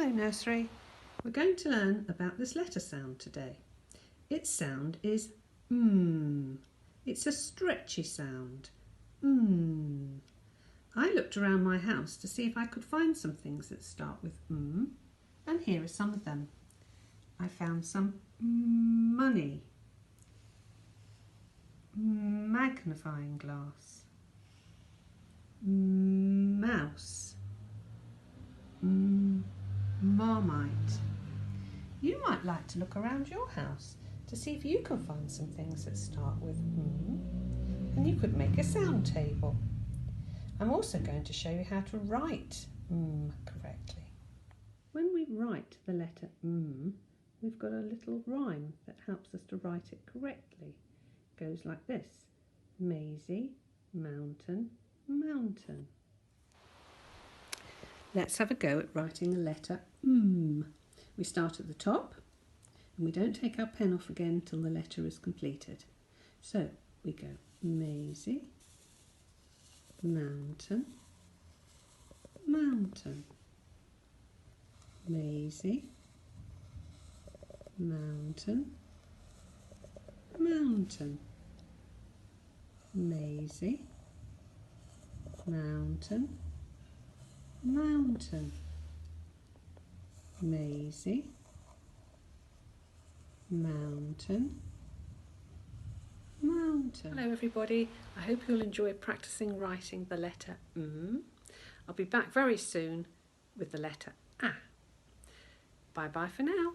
Hello nursery. We're going to learn about this letter sound today. Its sound is mm. It's a stretchy sound. Mm. I looked around my house to see if I could find some things that start with and here are some of them. I found some money, magnifying glass, mouse, Marmite. You might like to look around your house to see if you can find some things that start with and you could make a sound table. I'm also going to show you how to write correctly. When we write the letter we've got a little rhyme that helps us to write it correctly. It goes like this: Maisie, mountain, mountain. Let's have a go at writing the letter We start at the top and we don't take our pen off again until the letter is completed. So we go Maisie, mountain, mountain, Maisie, mountain, mountain, Maisie, mountain, mountain, Maisie, mountain, mountain. Hello everybody, I hope you'll enjoy practicing writing the letter I'll be back very soon with the letter A. Bye bye for now.